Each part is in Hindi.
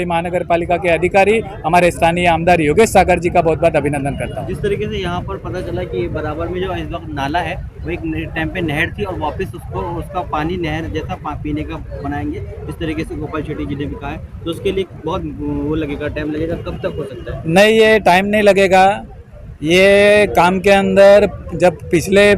मुंबई महानगर पालिका के अधिकारी, हमारे स्थानीय आमदार योगेश सागर जी का बहुत बहुत अभिनंदन करता हूँ। जिस तरीके से यहाँ पर पता चला कि बराबर में जो इस वक्त नाला है वो एक टाइम पे नहर थी और वापस उसका पानी नहर जैसा पीने का बनाएंगे, इस तरीके से गोपाल शेट्टी जी ने भी कहा है, तो उसके लिए बहुत वो लगेगा, टाइम लगेगा, कब तक हो सकता है? नहीं, ये टाइम नहीं लगेगा। ये काम के अंदर जब पिछले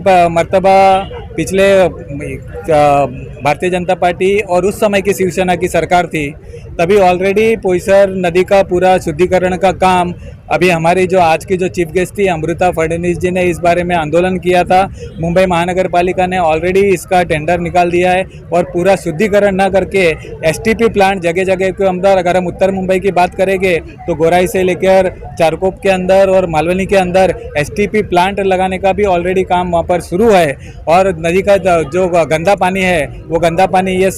भारतीय जनता पार्टी और उस समय की शिवसेना की सरकार थी, तभी ऑलरेडी पोईसर नदी का पूरा शुद्धिकरण का काम, अभी हमारी जो आज की जो चीफ गेस्ट थी अमृता फडणवीस जी ने इस बारे में आंदोलन किया था। मुंबई महानगर पालिका ने ऑलरेडी इसका टेंडर निकाल दिया है और पूरा शुद्धिकरण न करके एसटीपी प्लांट जगह जगह के अंदर, अगर हम उत्तर मुंबई की बात करेंगे तो गोराई से लेकर चारकोप के अंदर और मालवनी के अंदर एसटीपी प्लांट लगाने का भी ऑलरेडी काम वहाँ पर शुरू है। और नदी का जो गंदा पानी है वो गंदा पानी ये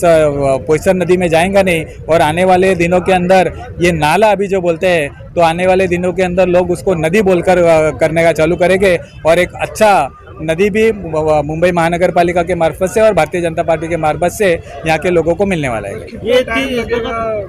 पोईसर नदी में जाएगा नहीं, और आने वाले दिनों के अंदर ये नाला अभी जो बोलते हैं, तो आने वाले दिनों के अंदर लोग उसको नदी बोलकर करने का चालू करेंगे और एक अच्छा नदी भी मुंबई महानगर पालिका के मार्फत से और भारतीय जनता पार्टी के मार्फत से यहाँ के लोगों को मिलने वाला है। ये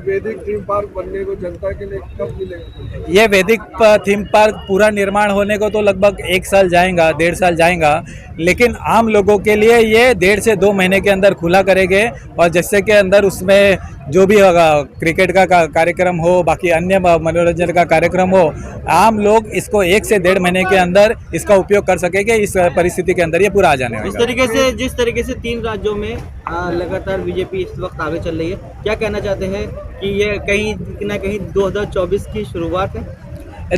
वैदिक थीम पार्क बनने को जनता के लिए कब मिलेगा? ये वैदिक थीम पार्क पूरा निर्माण होने को तो लगभग 1 साल जाएगा, 1.5 साल जाएगा, लेकिन आम लोगों के लिए ये 1.5 से 2 महीने के अंदर खुला करेंगे। और जिससे के अंदर उसमें जो भी होगा, क्रिकेट का कार्यक्रम हो, बाकी अन्य मनोरंजन का कार्यक्रम हो, आम लोग इसको 1 से 1.5 महीने के अंदर इसका उपयोग कर सकेंगे। इस परिस्थिति के अंदर ये पूरा आ जाने वाला। जिस तरीके से 3 राज्यों में लगातार बीजेपी इस वक्त आगे चल रही है, क्या कहना चाहते हैं कि ये कहीं ना कहीं 2024 की शुरुआत है?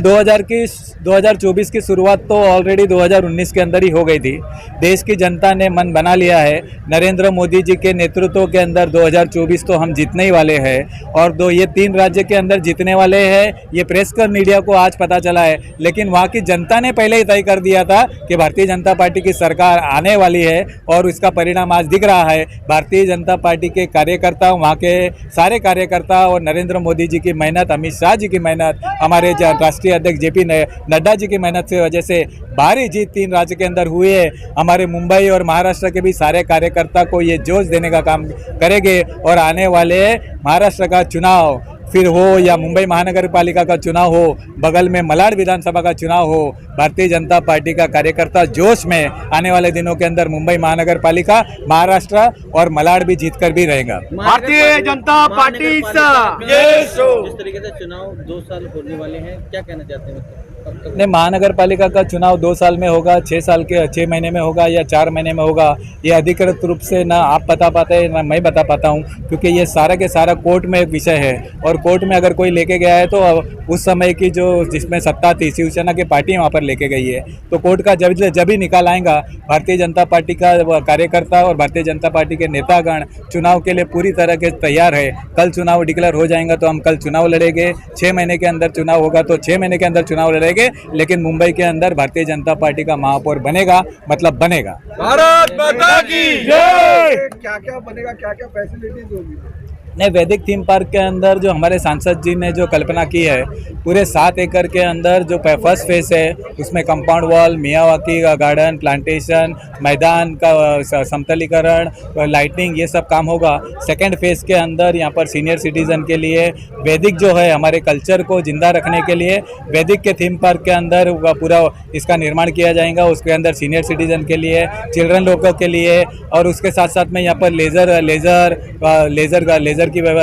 2024 की शुरुआत तो ऑलरेडी 2019 के अंदर ही हो गई थी। देश की जनता ने मन बना लिया है, नरेंद्र मोदी जी के नेतृत्व के अंदर 2024 तो हम जीतने ही वाले हैं। और ये 3 राज्य के अंदर जीतने वाले हैं, ये प्रेस कर मीडिया को आज पता चला है, लेकिन वहाँ की जनता ने पहले ही तय कर दिया था कि भारतीय जनता पार्टी की सरकार आने वाली है और इसका परिणाम आज दिख रहा है। भारतीय जनता पार्टी के कार्यकर्ता, वहाँ के सारे कार्यकर्ता और नरेंद्र मोदी जी की मेहनत, अमित शाह जी की मेहनत, हमारे राष्ट्रीय अध्यक्ष जेपी नड्डा जी की मेहनत से वजह से भारी जीत 3 राज्य के अंदर हुई है। हमारे मुंबई और महाराष्ट्र के भी सारे कार्यकर्ता को ये जोश देने का काम करेंगे और आने वाले महाराष्ट्र का चुनाव फिर हो या मुंबई महानगर पालिका का चुनाव हो, बगल में मलाड विधानसभा का चुनाव हो, भारतीय जनता पार्टी का कार्यकर्ता जोश में आने वाले दिनों के अंदर मुंबई महानगर पालिका, महाराष्ट्र और मलाड भी जीत कर भी रहेगा। भारतीय जनता पार्टी जिस तरीके से चुनाव 2 साल होने वाले हैं, क्या कहना चाहते हैं? नहीं, महानगर पालिका का चुनाव 2 साल में होगा, 6 महीने में होगा या 4 महीने में होगा, ये अधिकृत रूप से ना आप बता पाते हैं ना मैं बता पाता हूँ, क्योंकि ये सारा के सारा कोर्ट में एक विषय है। और कोर्ट में अगर कोई लेके गया है तो उस समय की जो जिसमें सत्ता थी, शिवसेना की पार्टी वहाँ पर लेके गई है, तो कोर्ट का जब ही निकाल आएगा, भारतीय जनता पार्टी का कार्यकर्ता और भारतीय जनता पार्टी के नेतागण चुनाव के लिए पूरी तरह के तैयार है। कल चुनाव डिक्लेयर हो जाएगा तो हम कल चुनाव लड़ेंगे, 6 महीने के अंदर चुनाव होगा तो 6 महीने के अंदर चुनाव लड़ेंगे, लेकिन मुंबई के अंदर भारतीय जनता पार्टी का महापौर बनेगा, मतलब बनेगा। भारत माता की जय। क्या क्या बनेगा, क्या क्या फैसिलिटीज होगी? नहीं, वैदिक थीम पार्क के अंदर जो हमारे सांसद जी ने जो कल्पना की है, पूरे 7 एकड़ के अंदर जो फर्स्ट फेज है उसमें compound wall, Miyawaki garden, plantation, मैदान का समतलीकरण, लाइटिंग, ये सब काम होगा। सेकंड फेज के अंदर यहाँ पर सीनियर सिटीजन के लिए वैदिक जो है हमारे कल्चर को जिंदा रखने के लिए वैदिक के थीम पार्क के अंदर पूरा इसका निर्माण किया जाएगा। उसके अंदर सीनियर सिटीजन के लिए, चिल्ड्रन लोगों के लिए, और उसके साथ साथ में यहाँ पर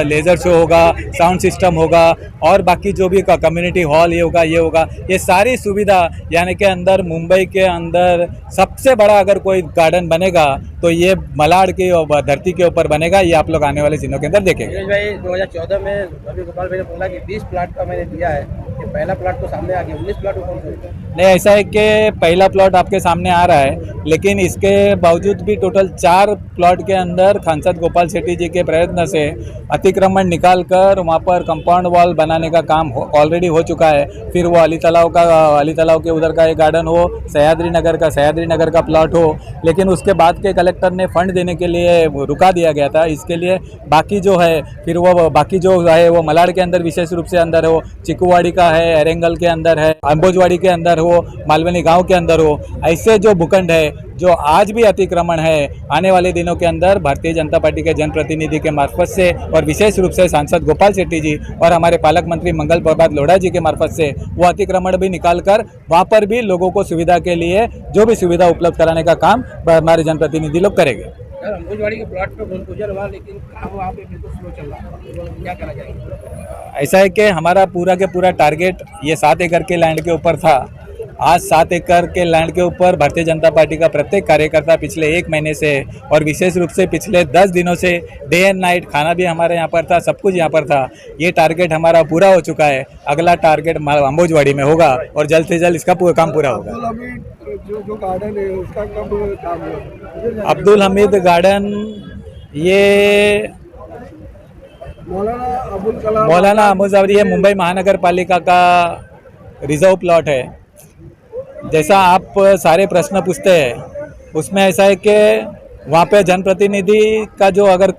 लेज़र शो होगा, साउंड सिस्टम होगा, और बाकी जो भी कम्युनिटी हॉल ये होगा, ये सारी सुविधा यानी कि अंदर मुंबई के अंदर सबसे बड़ा अगर कोई गार्डन बनेगा तो ये मलाड की धरती के ऊपर बनेगा। ये आप लोग आने वाले दिनों के अंदर देखेंगे। भाई 2014 में अभी गोपाल भाई ने बोला कि 20 प्लाट का मैंने दिया है, ये पहला प्लाट तो सामने आ गया, 19 प्लाट कौन सा? नहीं, ऐसा है कि पहला प्लॉट आपके सामने आ रहा है, लेकिन इसके बावजूद भी टोटल 4 प्लॉट के अंदर सांसद गोपाल शेट्टी जी के प्रयत्न से अतिक्रमण निकाल कर वहाँ पर कंपाउंड वॉल बनाने का काम ऑलरेडी हो चुका है। फिर वो अली तालाब के उधर का एक गार्डन हो, सह्याद्री नगर का प्लॉट हो, लेकिन उसके बाद के कलेक्टर ने फंड देने के लिए रुका दिया गया था। इसके लिए बाकी जो है फिर वो बाकी जो है वो मलाड के अंदर विशेष रूप से अंदर हो, चिकुवाड़ी का है, एरेंगल के अंदर है, अंबोजवाड़ी के अंदर हो, मालवनी गांव के अंदर हो, ऐसे जो भूखंड है जो आज भी अतिक्रमण है आने वाले दिनों के अंदर भारतीय जनता पार्टी के जनप्रतिनिधि के मार्फत से और विशेष रूप से सांसद गोपाल शेट्टी जी और हमारे पालक मंत्री मंगल प्रभात लोढ़ा जी के मार्फत से वो अतिक्रमण भी निकाल कर वहाँ पर भी लोगों को सुविधा के लिए जो भी सुविधा उपलब्ध कराने का काम हमारे जनप्रतिनिधि लोग करेंगे। अंबुजवाड़ी के प्लॉट पे भूमि पूजन हुआ, लेकिन काम वहाँ पे बिल्कुल स्लो चल रहा है, क्या करा जाएगा? ऐसा है कि हमारा पूरा के पूरा टारगेट ये 7 एकड़ के लैंड के ऊपर था। आज 7 एकड़ के लैंड के ऊपर भारतीय जनता पार्टी का प्रत्येक कार्यकर्ता पिछले 1 महीने से और विशेष रूप से पिछले 10 दिनों से डे एंड नाइट खाना भी हमारे यहाँ पर था, सब कुछ यहाँ पर था। ये टारगेट हमारा पूरा हो चुका है। अगला टारगेट अंबुजवाड़ी में होगा और जल्द से जल्द इसका काम पूरा होगा। जो गार्डन है उसका कब काम होगा? अब्दुल हमीद गार्डन ये मौलाना अबुल ये मुंबई महानगर पालिका का रिजर्व प्लॉट है। जैसा आप सारे प्रश्न पूछते हैं उसमें ऐसा है कि वहाँ पे जनप्रतिनिधि का जो अगर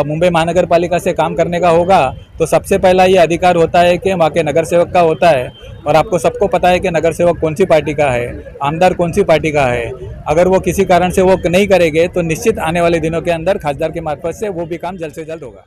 मुंबई महानगर पालिका से काम करने का होगा तो सबसे पहला ये अधिकार होता है कि वहाँ के नगर सेवक का होता है। और आपको सबको पता है कि नगर सेवक कौन सी पार्टी का है, आमदार कौन सी पार्टी का है। अगर वो किसी कारण से वो नहीं करेंगे तो निश्चित आने वाले दिनों के अंदर खासदार के मार्फत से वो भी काम जल्द से जल्द होगा।